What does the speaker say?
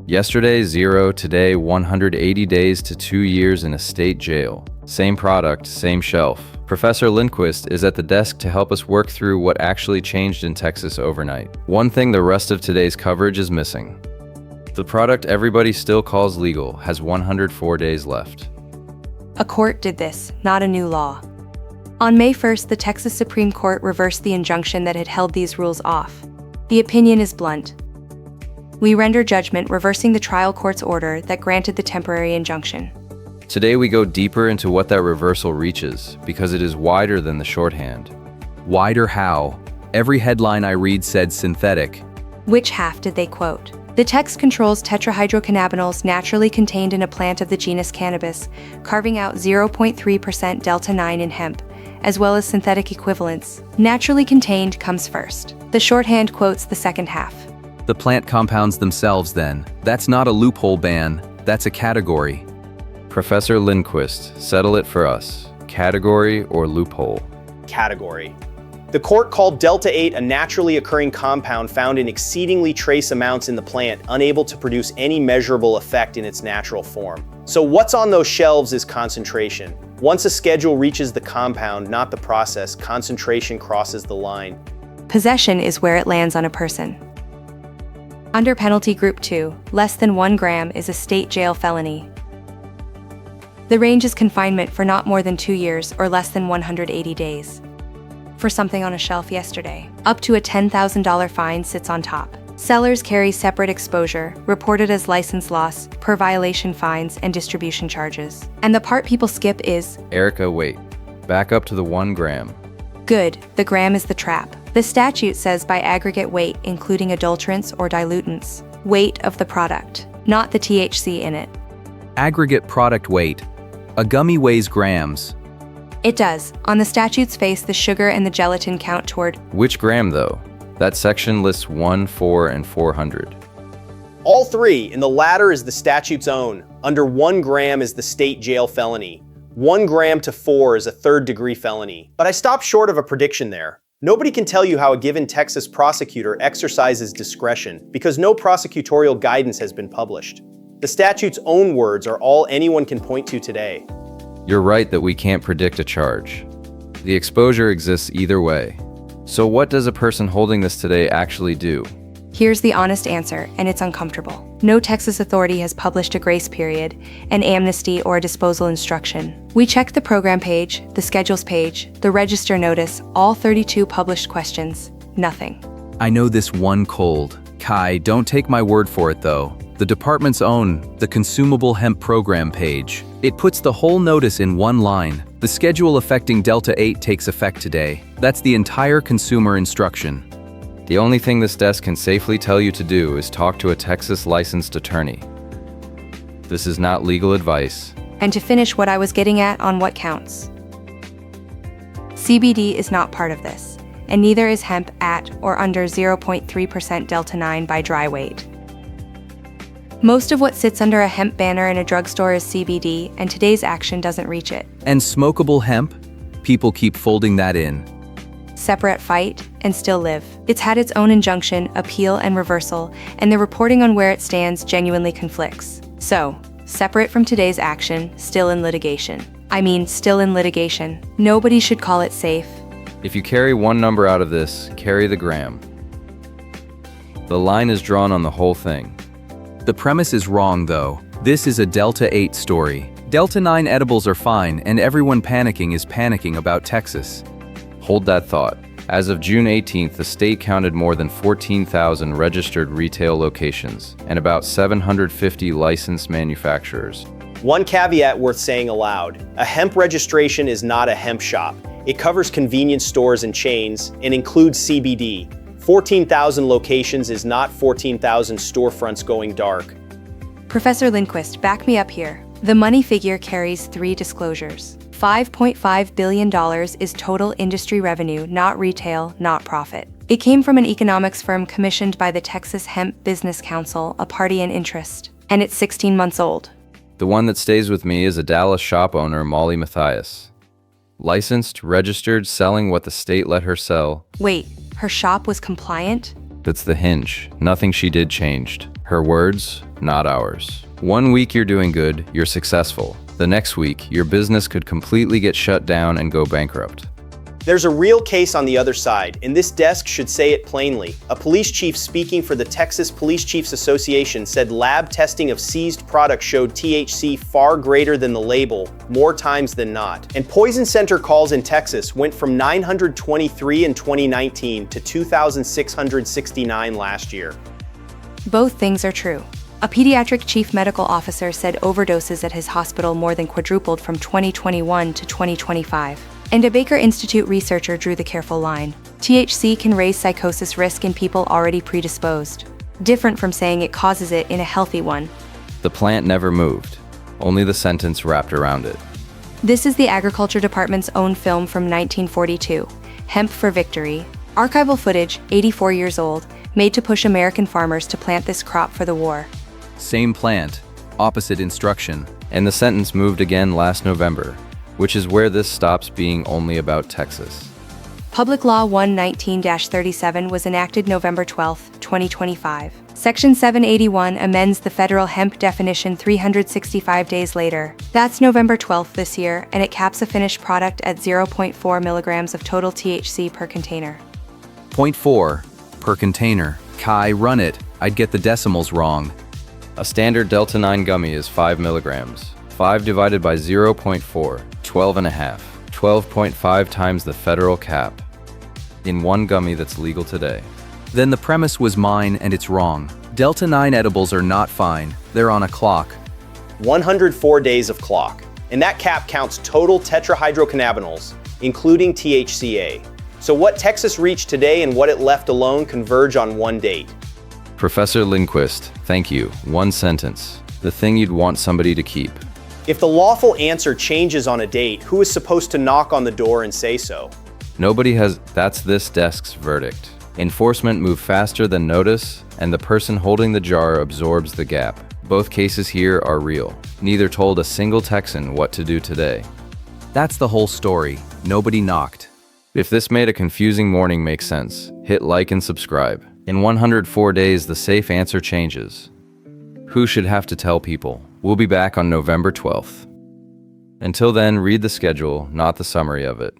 Yesterday, 0, today, 180 days to 2 years in a state jail. Same product, same shelf. Professor Lindquist is at the desk to help us work through what actually changed in Texas overnight. One thing the rest of today's coverage is missing. The product everybody still calls legal has 104 days left. A court did this, not a new law. On May 1st, the Texas Supreme Court reversed the injunction that had held these rules off. The opinion is blunt. We render judgment reversing the trial court's order that granted the temporary injunction. Today we go deeper into what that reversal reaches, because it is wider than the shorthand. Wider how? Every headline I read said synthetic. Which half did they quote? The text controls tetrahydrocannabinols naturally contained in a plant of the genus cannabis, carving out 0.3% delta-9 in hemp, as well as synthetic equivalents. Naturally contained comes first. The shorthand quotes the second half. The plant compounds themselves then. That's not a loophole ban, that's a category. Professor Lindquist, settle it for us. Category or loophole? Category. The court called delta-8 a naturally occurring compound found in exceedingly trace amounts in the plant, unable to produce any measurable effect in its natural form. So what's on those shelves is concentration. Once a schedule reaches the compound, not the process, concentration crosses the line. Possession is where it lands on a person. Under penalty group 2, less than 1 gram is a state jail felony. The range is confinement for not more than 2 years or less than 180 days. For something on a shelf yesterday, up to a $10,000 fine sits on top. Sellers carry separate exposure, reported as license loss, per violation fines, and distribution charges. And the part people skip is, Erica, wait. Back up to the 1 gram. Good, the gram is the trap. The statute says by aggregate weight, including adulterants or dilutants. Weight of the product, not the THC in it. Aggregate product weight. A gummy weighs grams. It does. On the statute's face, the sugar and the gelatin count toward. Which gram, though? That section lists 1, 4, and 400. All three, and the latter is the statute's own. Under 1 gram is the state jail felony. 1 gram to 4 is a third-degree felony. But I stopped short of a prediction there. Nobody can tell you how a given Texas prosecutor exercises discretion because no prosecutorial guidance has been published. The statute's own words are all anyone can point to today. You're right that we can't predict a charge. The exposure exists either way. So what does a person holding this today actually do? Here's the honest answer, and it's uncomfortable. No Texas authority has published a grace period, an amnesty, or a disposal instruction. We checked the program page, the schedules page, the register notice, all 32 published questions. Nothing. I know this one cold. Kai, don't take my word for it though. The department's own, the consumable hemp program page. It puts the whole notice in one line. The schedule affecting delta-8 takes effect today. That's the entire consumer instruction. The only thing this desk can safely tell you to do is talk to a Texas licensed attorney. This is not legal advice. And to finish what I was getting at on what counts. CBD is not part of this, and neither is hemp at or under 0.3% delta-9 by dry weight. Most of what sits under a hemp banner in a drugstore is CBD, and today's action doesn't reach it. And smokable hemp? People keep folding that in. Separate fight and still live. It's had its own injunction, appeal, and reversal, and the reporting on where it stands genuinely conflicts. So, separate from today's action, still in litigation. I mean, still in litigation. Nobody should call it safe. If you carry one number out of this, carry the gram. The line is drawn on the whole thing. The premise is wrong though. This is a delta-8 story. Delta-9 edibles are fine, and everyone panicking is panicking about Texas. Hold that thought. As of June 18th, the state counted more than 14,000 registered retail locations and about 750 licensed manufacturers. One caveat worth saying aloud: a hemp registration is not a hemp shop. It covers convenience stores and chains and includes CBD. 14,000 locations is not 14,000 storefronts going dark. Professor Lindquist, back me up here. The money figure carries 3 disclosures. $5.5 billion is total industry revenue, not retail, not profit. It came from an economics firm commissioned by the Texas Hemp Business Council, a party in interest. And it's 16 months old. The one that stays with me is a Dallas shop owner, Molly Matthias. Licensed, registered, selling what the state let her sell. Wait, her shop was compliant? That's the hinge. Nothing she did changed. Her words, not ours. 1 week you're doing good, you're successful. The next week, your business could completely get shut down and go bankrupt. There's a real case on the other side, and this desk should say it plainly. A police chief speaking for the Texas Police Chiefs Association said lab testing of seized products showed THC far greater than the label, more times than not. And poison center calls in Texas went from 923 in 2019 to 2,669 last year. Both things are true. A pediatric chief medical officer said overdoses at his hospital more than quadrupled from 2021 to 2025. And a Baker Institute researcher drew the careful line. THC can raise psychosis risk in people already predisposed. Different from saying it causes it in a healthy one. The plant never moved, only the sentence wrapped around it. This is the Agriculture Department's own film from 1942, Hemp for Victory. Archival footage, 84 years old, made to push American farmers to plant this crop for the war. Same plant, opposite instruction. And the sentence moved again last November, which is where this stops being only about Texas. Public Law 119-37 was enacted November 12, 2025. Section 781 amends the federal hemp definition 365 days later. That's November 12 this year, and it caps a finished product at 0.4 milligrams of total THC per container. 0.4 per container. Kai, run it. I'd get the decimals wrong. A standard Delta 9 gummy is 5 milligrams. 5 divided by 0.4, 12.5. 12.5 times the federal cap. In one gummy that's legal today. Then the premise was mine and it's wrong. Delta 9 edibles are not fine. They're on a clock. 104 days of clock. And that cap counts total tetrahydrocannabinols, including THCA. So what Texas reached today and what it left alone converge on one date. Professor Lindquist, thank you. One sentence. The thing you'd want somebody to keep. If the lawful answer changes on a date, who is supposed to knock on the door and say so? Nobody has. That's this desk's verdict. Enforcement moved faster than notice, and the person holding the jar absorbs the gap. Both cases here are real. Neither told a single Texan what to do today. That's the whole story. Nobody knocked. If this made a confusing morning make sense, hit like and subscribe. In 104 days, the safe answer changes. Who should have to tell people? We'll be back on November 12th. Until then, read the schedule, not the summary of it.